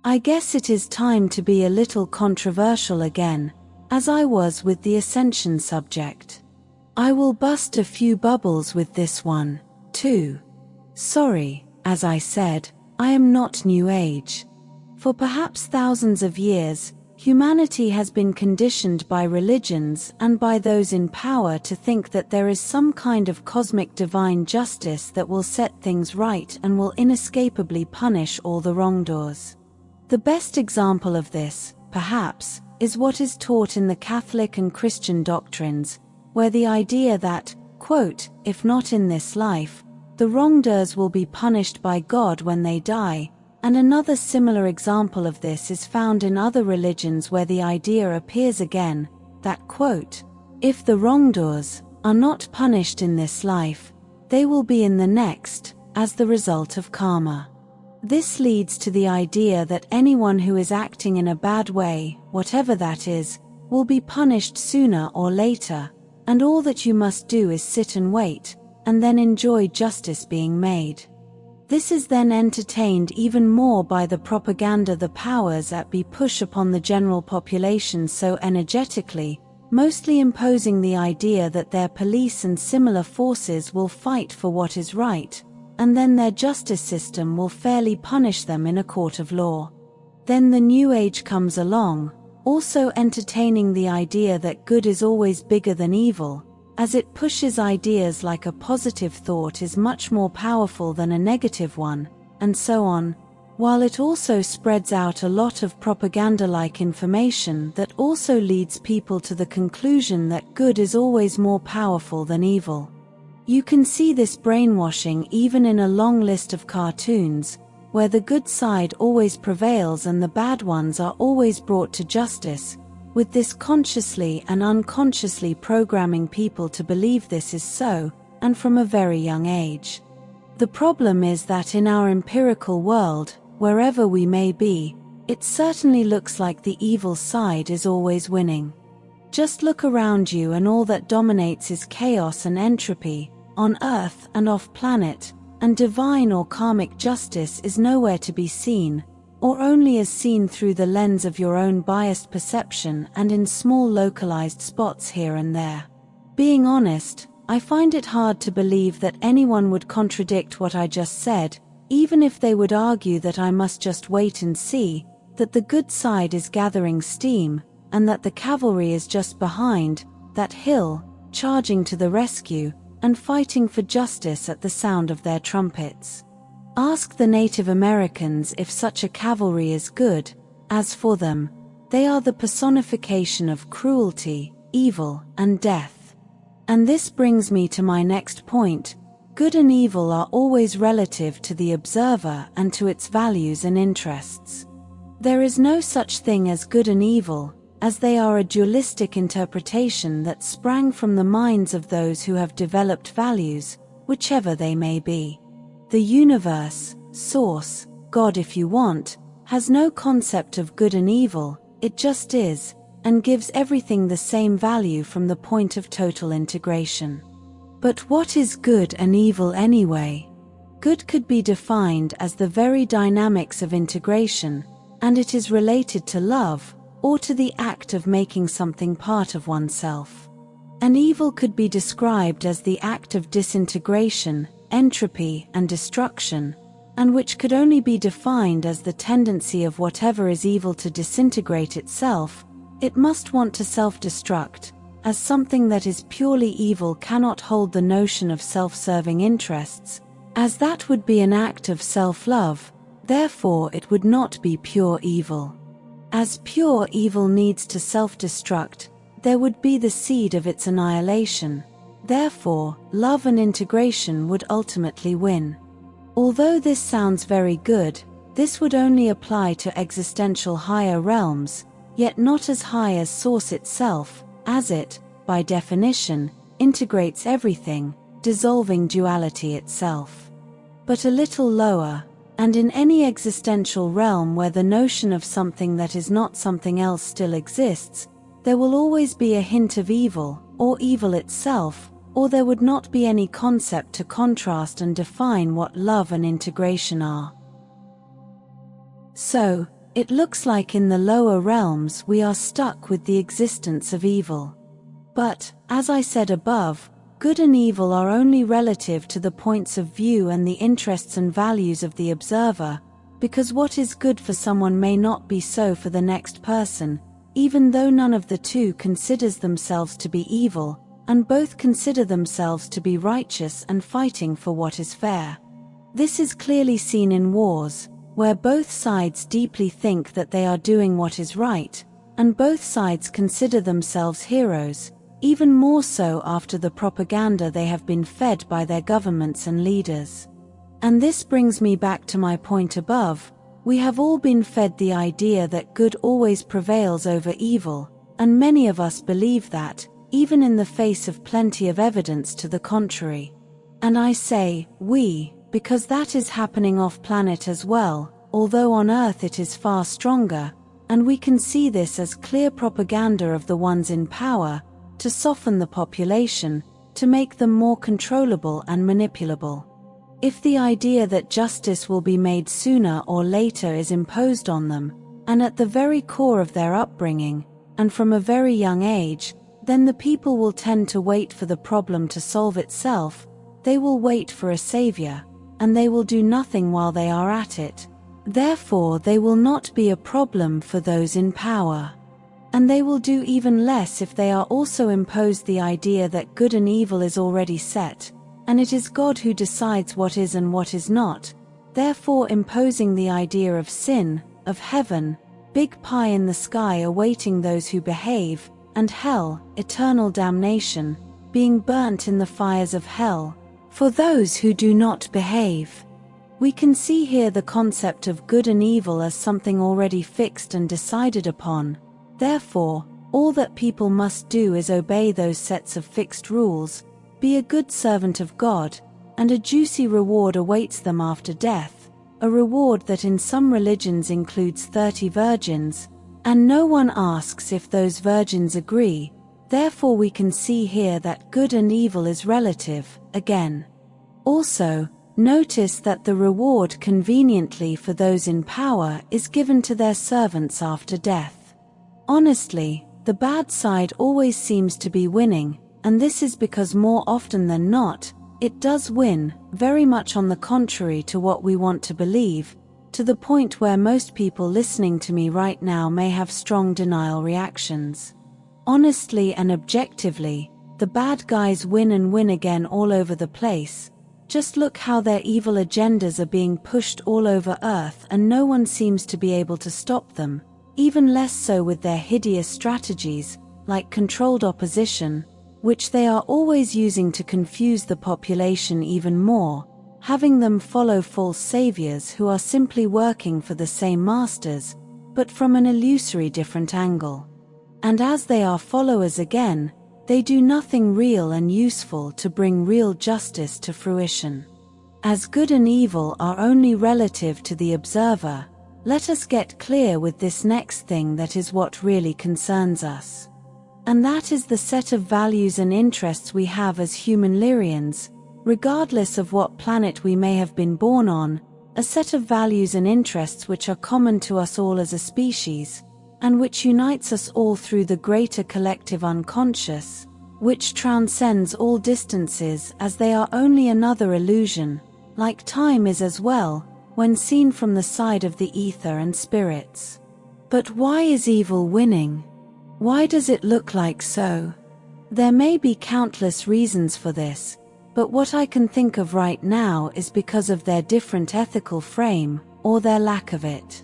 I guess it is time to be a little controversial again, as I was with the ascension subject. I will bust a few bubbles with this one, too. Sorry, as I said, I am not New Age. For perhaps thousands of years, humanity has been conditioned by religions and by those in power to think that there is some kind of cosmic divine justice that will set things right and will inescapably punish all the wrongdoers. The best example of this, perhaps, is what is taught in the Catholic and Christian doctrines, where the idea that, quote, if not in this life, the wrongdoers will be punished by God when they die, and another similar example of this is found in other religions where the idea appears again, that, quote, if the wrongdoers are not punished in this life, they will be in the next, as the result of karma. This leads to the idea that anyone who is acting in a bad way, whatever that is, will be punished sooner or later, and all that you must do is sit and wait, and then enjoy justice being made. This is then entertained even more by the propaganda the powers that be push upon the general population so energetically, mostly imposing the idea that their police and similar forces will fight for what is right, and then their justice system will fairly punish them in a court of law. Then the New Age comes along, also entertaining the idea that good is always bigger than evil, as it pushes ideas like a positive thought is much more powerful than a negative one, and so on, while it also spreads out a lot of propaganda-like information that also leads people to the conclusion that good is always more powerful than evil. You can see this brainwashing even in a long list of cartoons, where the good side always prevails and the bad ones are always brought to justice, with this consciously and unconsciously programming people to believe this is so, and from a very young age. The problem is that in our empirical world, wherever we may be, it certainly looks like the evil side is always winning. Just look around you and all that dominates is chaos and entropy, on Earth and off-planet, and divine or karmic justice is nowhere to be seen, or only as seen through the lens of your own biased perception and in small localized spots here and there. Being honest, I find it hard to believe that anyone would contradict what I just said, even if they would argue that I must just wait and see, that the good side is gathering steam, and that the cavalry is just behind that hill, charging to the rescue, and fighting for justice at the sound of their trumpets. Ask the Native Americans if such a cavalry is good. As for them, they are the personification of cruelty, evil, and death. And this brings me to my next point. Good and evil are always relative to the observer and to its values and interests. There is no such thing as good and evil, as they are a dualistic interpretation that sprang from the minds of those who have developed values, whichever they may be. The universe, source, God if you want, has no concept of good and evil, it just is, and gives everything the same value from the point of total integration. But what is good and evil anyway? Good could be defined as the very dynamics of integration, and it is related to love, or to the act of making something part of oneself. And evil could be described as the act of disintegration, entropy, and destruction, and which could only be defined as the tendency of whatever is evil to disintegrate itself. It must want to self-destruct, as something that is purely evil cannot hold the notion of self-serving interests, as that would be an act of self-love, therefore it would not be pure evil. As pure evil needs to self-destruct, there would be the seed of its annihilation. Therefore, love and integration would ultimately win. Although this sounds very good, this would only apply to existential higher realms, yet not as high as Source itself, as it, by definition, integrates everything, dissolving duality itself. But a little lower, and in any existential realm where the notion of something that is not something else still exists, there will always be a hint of evil, or evil itself, or there would not be any concept to contrast and define what love and integration are. So, it looks like in the lower realms we are stuck with the existence of evil. But, as I said above, good and evil are only relative to the points of view and the interests and values of the observer, because what is good for someone may not be so for the next person, even though none of the two considers themselves to be evil, and both consider themselves to be righteous and fighting for what is fair. This is clearly seen in wars, where both sides deeply think that they are doing what is right, and both sides consider themselves heroes, even more so after the propaganda they have been fed by their governments and leaders. And this brings me back to my point above. We have all been fed the idea that good always prevails over evil, and many of us believe that, even in the face of plenty of evidence to the contrary. And I say, we, because that is happening off-planet as well, although on Earth it is far stronger, and we can see this as clear propaganda of the ones in power, to soften the population, to make them more controllable and manipulable. If the idea that justice will be made sooner or later is imposed on them, and at the very core of their upbringing, and from a very young age, then the people will tend to wait for the problem to solve itself. They will wait for a savior, and they will do nothing while they are at it. Therefore, they will not be a problem for those in power. And they will do even less if they are also imposed the idea that good and evil is already set, and it is God who decides what is and what is not, therefore imposing the idea of sin, of heaven, big pie in the sky awaiting those who behave, and hell, eternal damnation, being burnt in the fires of hell, for those who do not behave. We can see here the concept of good and evil as something already fixed and decided upon. Therefore, all that people must do is obey those sets of fixed rules, be a good servant of God, and a juicy reward awaits them after death, a reward that in some religions includes 30 virgins, and no one asks if those virgins agree. Therefore we can see here that good and evil is relative, again. Also, notice that the reward conveniently for those in power is given to their servants after death. Honestly, the bad side always seems to be winning, and this is because more often than not, it does win, very much on the contrary to what we want to believe, to the point where most people listening to me right now may have strong denial reactions. Honestly and objectively, the bad guys win and win again all over the place. Just look how their evil agendas are being pushed all over Earth and no one seems to be able to stop them, even less so with their hideous strategies, like controlled opposition, which they are always using to confuse the population even more, having them follow false saviors who are simply working for the same masters, but from an illusory different angle. And as they are followers again, they do nothing real and useful to bring real justice to fruition. As good and evil are only relative to the observer, let us get clear with this next thing that is what really concerns us. And that is the set of values and interests we have as human Lyrians, regardless of what planet we may have been born on, a set of values and interests which are common to us all as a species, and which unites us all through the greater collective unconscious, which transcends all distances as they are only another illusion, like time is as well, when seen from the side of the ether and spirits. But why is evil winning? Why does it look like so? There may be countless reasons for this, but what I can think of right now is because of their different ethical frame, or their lack of it.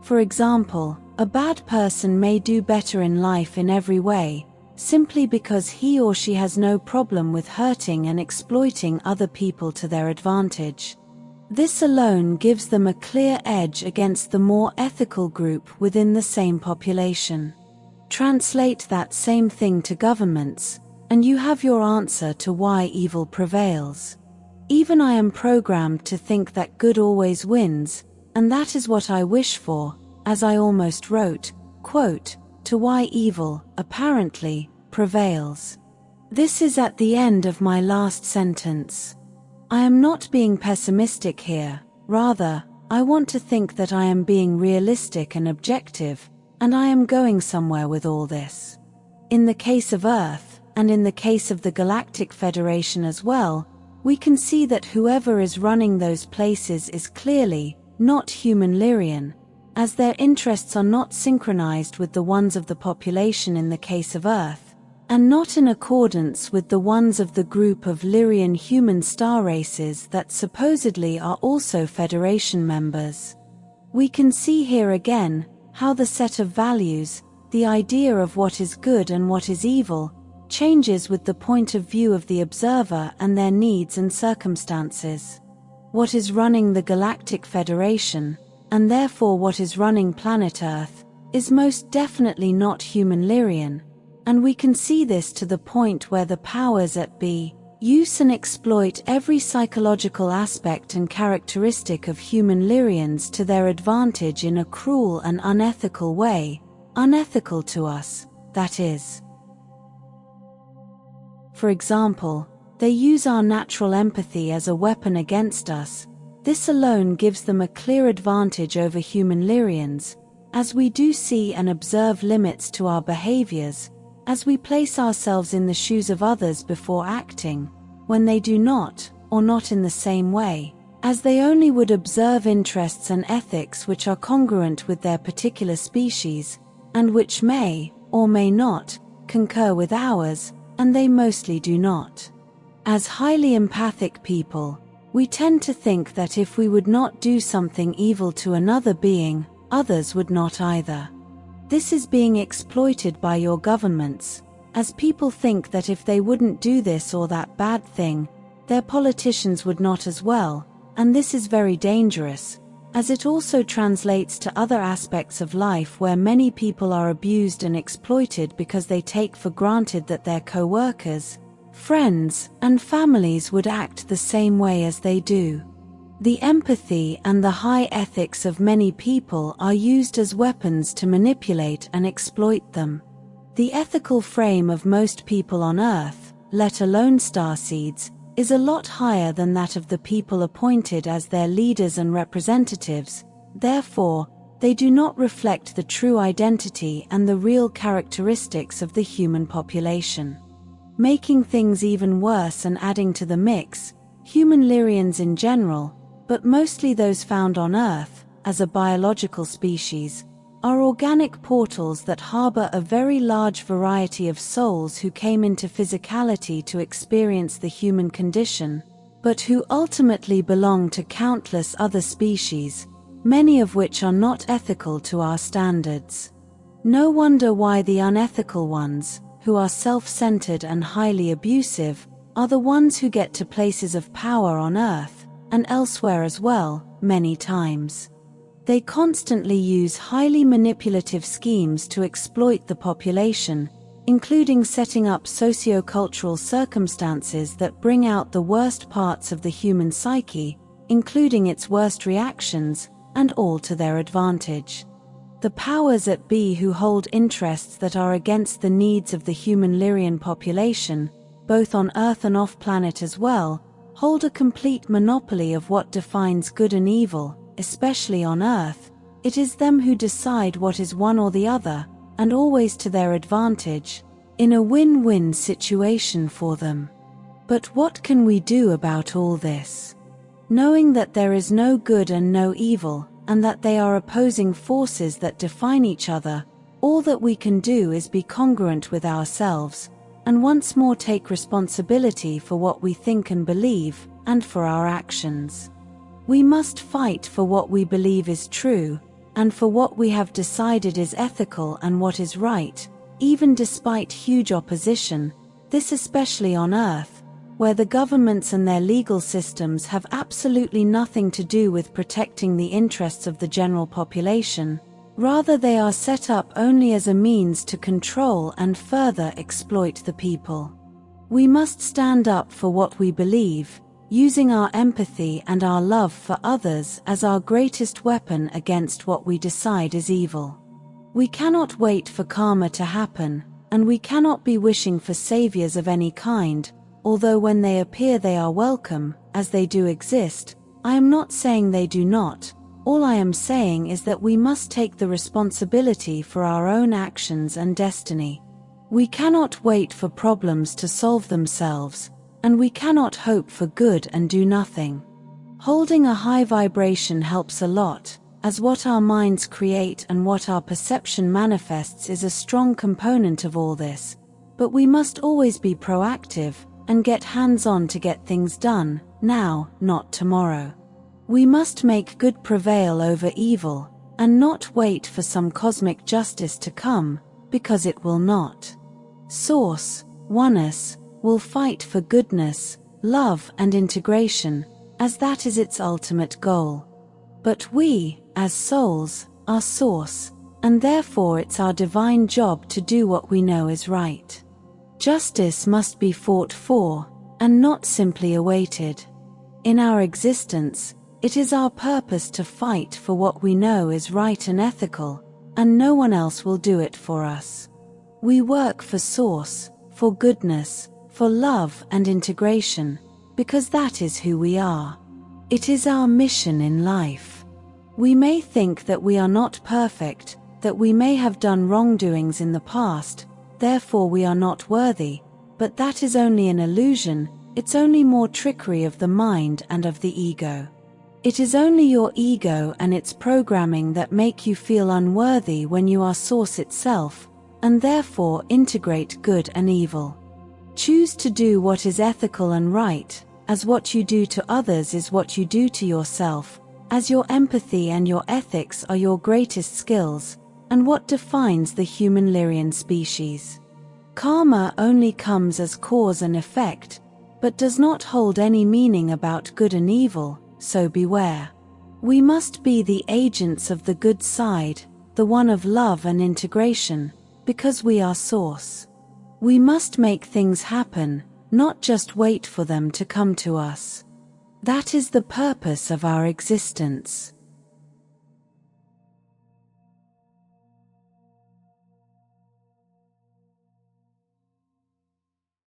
For example, a bad person may do better in life in every way, simply because he or she has no problem with hurting and exploiting other people to their advantage. This alone gives them a clear edge against the more ethical group within the same population. Translate that same thing to governments, and you have your answer to why evil prevails. Even I am programmed to think that good always wins, and that is what I wish for, as I almost wrote, quote, to why evil, apparently, prevails. This is at the end of my last sentence. I am not being pessimistic here, rather, I want to think that I am being realistic and objective, and I am going somewhere with all this. In the case of Earth, and in the case of the Galactic Federation as well, we can see that whoever is running those places is clearly not human Lyrian, as their interests are not synchronized with the ones of the population in the case of Earth, and not in accordance with the ones of the group of Lyrian human star races that supposedly are also Federation members. We can see here again how the set of values, the idea of what is good and what is evil, changes with the point of view of the observer and their needs and circumstances. What is running the Galactic Federation, and therefore what is running planet Earth, is most definitely not human Lyrian, and we can see this to the point where the powers that be use and exploit every psychological aspect and characteristic of human Lyrians to their advantage in a cruel and unethical way, unethical to us, that is. For example, they use our natural empathy as a weapon against us. This alone gives them a clear advantage over human Lyrians, as we do see and observe limits to our behaviors, as we place ourselves in the shoes of others before acting, when they do not, or not in the same way, as they only would observe interests and ethics which are congruent with their particular species, and which may, or may not, concur with ours, and they mostly do not. As highly empathic people, we tend to think that if we would not do something evil to another being, others would not either. This is being exploited by your governments, as people think that if they wouldn't do this or that bad thing, their politicians would not as well, and this is very dangerous, as it also translates to other aspects of life where many people are abused and exploited because they take for granted that their co-workers, friends, and families would act the same way as they do. The empathy and the high ethics of many people are used as weapons to manipulate and exploit them. The ethical frame of most people on Earth, let alone starseeds, is a lot higher than that of the people appointed as their leaders and representatives. Therefore, they do not reflect the true identity and the real characteristics of the human population. Making things even worse and adding to the mix, human Lyrians in general, but mostly those found on Earth, as a biological species, are organic portals that harbor a very large variety of souls who came into physicality to experience the human condition, but who ultimately belong to countless other species, many of which are not ethical to our standards. No wonder why the unethical ones, who are self-centered and highly abusive, are the ones who get to places of power on Earth, and elsewhere as well, many times. They constantly use highly manipulative schemes to exploit the population, including setting up socio-cultural circumstances that bring out the worst parts of the human psyche, including its worst reactions, and all to their advantage. The powers that be who hold interests that are against the needs of the human Lyrian population, both on Earth and off-planet as well, hold a complete monopoly of what defines good and evil. Especially on Earth, it is them who decide what is one or the other, and always to their advantage, in a win-win situation for them. But what can we do about all this? Knowing that there is no good and no evil, and that they are opposing forces that define each other, all that we can do is be congruent with ourselves, and once more take responsibility for what we think and believe, and for our actions. We must fight for what we believe is true, and for what we have decided is ethical and what is right, even despite huge opposition, this especially on Earth, where the governments and their legal systems have absolutely nothing to do with protecting the interests of the general population. Rather, they are set up only as a means to control and further exploit the people. We must stand up for what we believe, using our empathy and our love for others as our greatest weapon against what we decide is evil. We cannot wait for karma to happen, and we cannot be wishing for saviors of any kind, although when they appear they are welcome, as they do exist. I am not saying they do not, All I am saying is that we must take the responsibility for our own actions and destiny. We cannot wait for problems to solve themselves, and we cannot hope for good and do nothing. Holding a high vibration helps a lot, as what our minds create and what our perception manifests is a strong component of all this, but we must always be proactive and get hands-on to get things done, now, not tomorrow. We must make good prevail over evil, and not wait for some cosmic justice to come, because it will not. Source, oneness, will fight for goodness, love and integration, as that is its ultimate goal. But we, as souls, are source, and therefore it's our divine job to do what we know is right. Justice must be fought for, and not simply awaited. In our existence, it is our purpose to fight for what we know is right and ethical, and no one else will do it for us. We work for source, for goodness, for love and integration, because that is who we are. It is our mission in life. We may think that we are not perfect, that we may have done wrongdoings in the past, therefore we are not worthy, but that is only an illusion, it's only more trickery of the mind and of the ego. It is only your ego and its programming that make you feel unworthy when you are source itself, and therefore integrate good and evil. Choose to do what is ethical and right, as what you do to others is what you do to yourself, as your empathy and your ethics are your greatest skills, and what defines the human Lyrian species. Karma only comes as cause and effect, but does not hold any meaning about good and evil, so beware. We must be the agents of the good side, the one of love and integration, because we are source. We must make things happen, not just wait for them to come to us. That is the purpose of our existence.